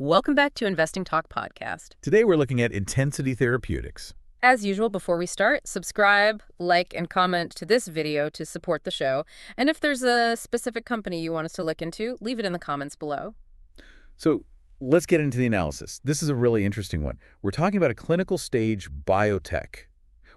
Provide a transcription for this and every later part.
Welcome back to Investing Talk Podcast. Today we're looking at intensity therapeutics. As usual, before we start, subscribe, like, and comment to this video to support the show. And if there's a specific company you want us to look into, leave it in the comments below. So let's get into the analysis. This is a really interesting one. We're talking about a clinical stage biotech,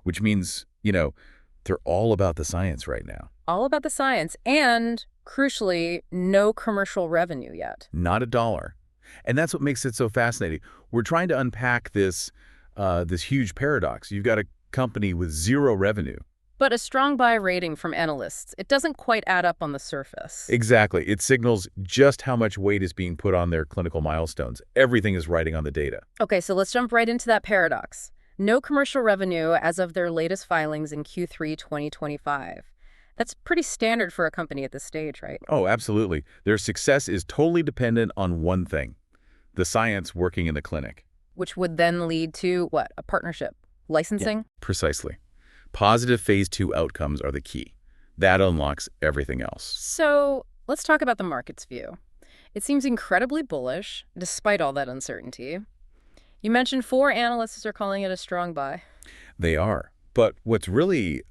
which means, they're all about the science right now. All about the science and, crucially, no commercial revenue yet. Not a dollar. And that's what makes it so fascinating. We're trying to unpack this huge paradox. You've got a company with zero revenue. But a strong buy rating from analysts. It doesn't quite add up on the surface. Exactly. It signals just how much weight is being put on their clinical milestones. Everything is riding on the data. Okay, so let's jump right into that paradox. No commercial revenue as of their latest filings in Q3 2025. That's pretty standard for a company at this stage, right? Oh, absolutely. Their success is totally dependent on one thing, the science working in the clinic. Which would then lead to, what, a partnership? Licensing? Yeah, precisely. Positive phase 2 outcomes are the key. That unlocks everything else. So let's talk about the market's view. It seems incredibly bullish, despite all that uncertainty. You mentioned 4 analysts are calling it a strong buy. They are. But what's really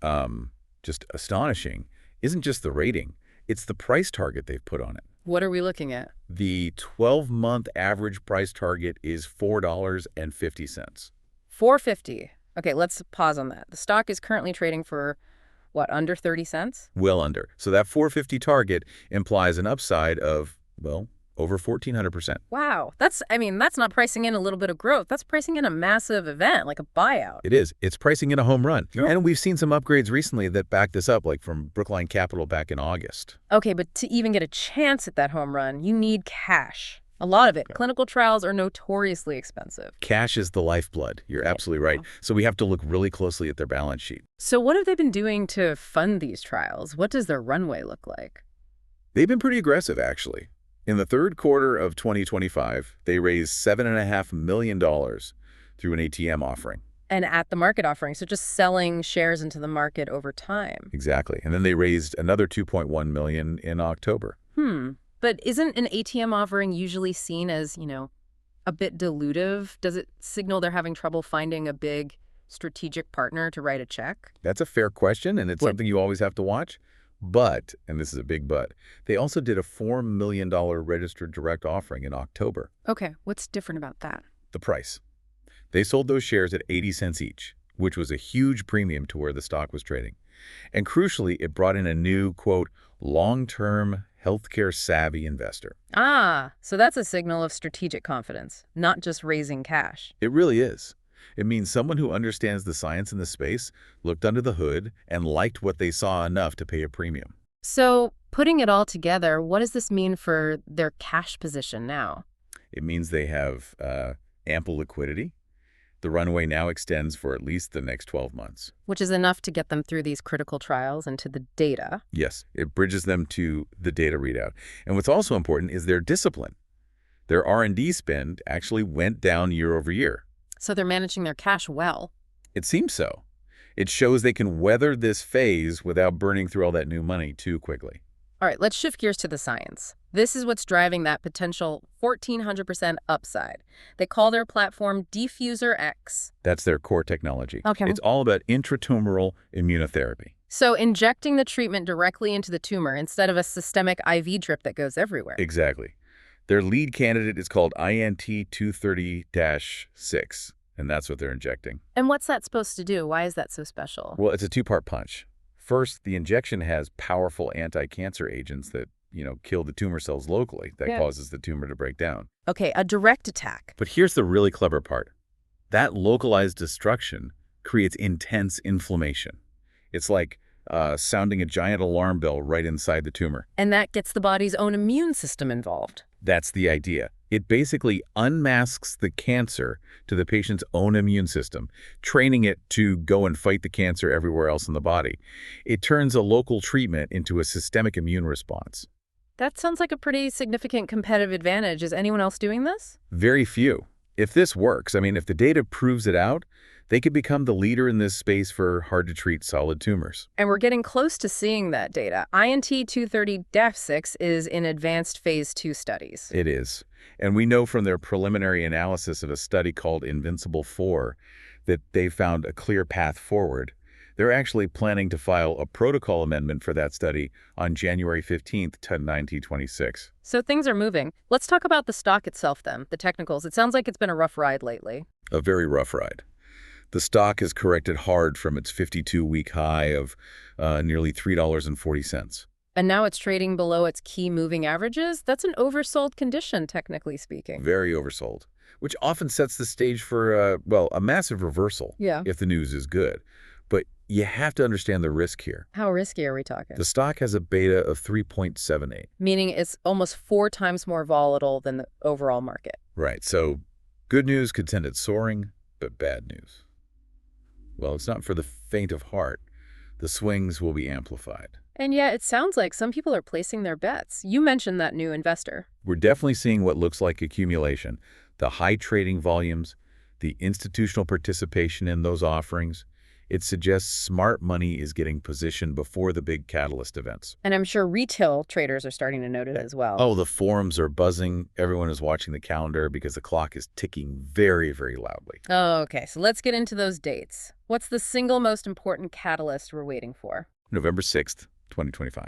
just astonishing isn't just the rating. It's the price target they've put on it. What are we looking at? The 12-month average price target is $4.50. $4.50. Okay, let's pause on that. The stock is currently trading for, what, under 30 cents? Well under. So that $4.50 target implies an upside of, well, over 1,400%. Wow. That's not pricing in a little bit of growth. That's pricing in a massive event, like a buyout. It is. It's pricing in a home run. Yeah. And we've seen some upgrades recently that back this up, like from Brookline Capital back in August. Okay, but to even get a chance at that home run, you need cash. A lot of it. Yeah. Clinical trials are notoriously expensive. Cash is the lifeblood. You're absolutely right. So we have to look really closely at their balance sheet. So what have they been doing to fund these trials? What does their runway look like? They've been pretty aggressive, actually. In the third quarter of 2025, they raised $7.5 million through an ATM offering. An at-the-market offering, so just selling shares into the market over time. Exactly. And then they raised another $2.1 million in October. But isn't an ATM offering usually seen as, a bit dilutive? Does it signal they're having trouble finding a big strategic partner to write a check? That's a fair question, and it's something you always have to watch. But, and this is a big but, they also did a $4 million registered direct offering in October. Okay, what's different about that? The price. They sold those shares at 80 cents each, which was a huge premium to where the stock was trading. And crucially, it brought in a new, quote, long-term healthcare-savvy investor. Ah, so that's a signal of strategic confidence, not just raising cash. It really is. It means someone who understands the science in the space, looked under the hood, and liked what they saw enough to pay a premium. So, putting it all together, what does this mean for their cash position now? It means they have ample liquidity. The runway now extends for at least the next 12 months. Which is enough to get them through these critical trials and to the data. Yes, it bridges them to the data readout. And what's also important is their discipline. Their R&D spend actually went down year over year. So they're managing their cash well. It seems so. It shows they can weather this phase without burning through all that new money too quickly. All right, let's shift gears to the science. This is what's driving that potential 1,400% upside. They call their platform Diffuser X. That's their core technology. Okay. It's all about intratumoral immunotherapy. So injecting the treatment directly into the tumor instead of a systemic IV drip that goes everywhere. Exactly. Their lead candidate is called INT230-6, and that's what they're injecting. And what's that supposed to do? Why is that so special? Well, it's a two-part punch. First, the injection has powerful anti-cancer agents that, kill the tumor cells locally. That causes the tumor to break down. Okay, a direct attack. But here's the really clever part. That localized destruction creates intense inflammation. It's like sounding a giant alarm bell right inside the tumor. And that gets the body's own immune system involved. That's the idea. It basically unmasks the cancer to the patient's own immune system, training it to go and fight the cancer everywhere else in the body. It turns a local treatment into a systemic immune response. That sounds like a pretty significant competitive advantage. Is anyone else doing this? Very few. If this works, if the data proves it out, They could become the leader in this space for hard-to-treat solid tumors. And we're getting close to seeing that data. INT 230-6 is in advanced phase 2 studies. It is. And we know from their preliminary analysis of a study called Invincible 4 that they found a clear path forward. They're actually planning to file a protocol amendment for that study on January 15th, 2026. So things are moving. Let's talk about the stock itself then, the technicals. It sounds like it's been a rough ride lately. A very rough ride. The stock has corrected hard from its 52-week high of nearly $3.40. And now it's trading below its key moving averages? That's an oversold condition, technically speaking. Very oversold, which often sets the stage for, well, a massive reversal if the news is good. But you have to understand the risk here. How risky are we talking? The stock has a beta of 3.78. Meaning it's almost 4 times more volatile than the overall market. Right, so good news could send it soaring, but bad news. Well, it's not for the faint of heart. The swings will be amplified. And yet it sounds like some people are placing their bets. You mentioned that new investor. We're definitely seeing what looks like accumulation. The high trading volumes, the institutional participation in those offerings. It suggests smart money is getting positioned before the big catalyst events. And I'm sure retail traders are starting to note it as well. Oh, the forums are buzzing. Everyone is watching the calendar because the clock is ticking very, very loudly. Oh, okay. So let's get into those dates. What's the single most important catalyst we're waiting for? November 6th, 2025.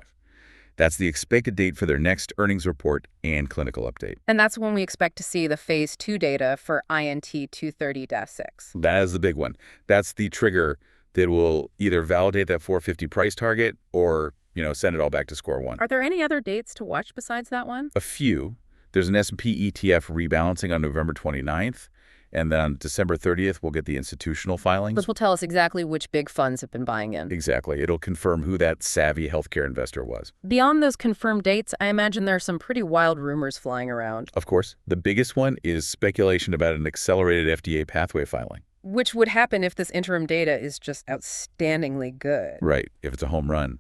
That's the expected date for their next earnings report and clinical update. And that's when we expect to see the phase 2 data for INT 230-6. That is the big one. That's the trigger that will either validate that 450 price target or, send it all back to square one. Are there any other dates to watch besides that one? A few. There's an S&P ETF rebalancing on November 29th. And then on December 30th, we'll get the institutional filings. Which will tell us exactly which big funds have been buying in. Exactly. It'll confirm who that savvy healthcare investor was. Beyond those confirmed dates, I imagine there are some pretty wild rumors flying around. Of course. The biggest one is speculation about an accelerated FDA pathway filing. Which would happen if this interim data is just outstandingly good. Right, if it's a home run.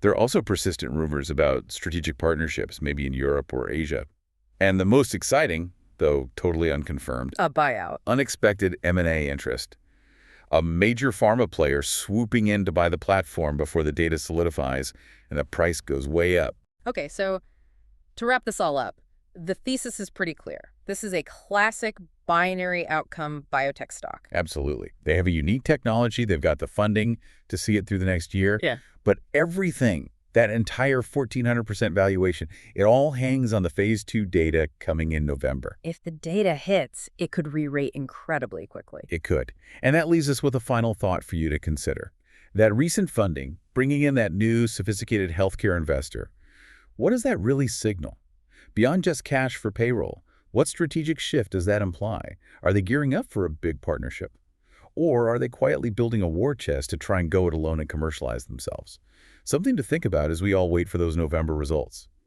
There are also persistent rumors about strategic partnerships, maybe in Europe or Asia. And the most exciting, though totally unconfirmed, a buyout. Unexpected M&A interest. A major pharma player swooping in to buy the platform before the data solidifies and the price goes way up. Okay, so to wrap this all up, the thesis is pretty clear. This is a classic binary outcome biotech stock. Absolutely. They have a unique technology. They've got the funding to see it through the next year. Yeah. But everything, that entire 1,400% valuation, it all hangs on the phase 2 data coming in November. If the data hits, it could re-rate incredibly quickly. It could. And that leaves us with a final thought for you to consider. That recent funding, bringing in that new sophisticated healthcare investor, what does that really signal? Beyond just cash for payroll, what strategic shift does that imply? Are they gearing up for a big partnership? Or are they quietly building a war chest to try and go it alone and commercialize themselves? Something to think about as we all wait for those November results.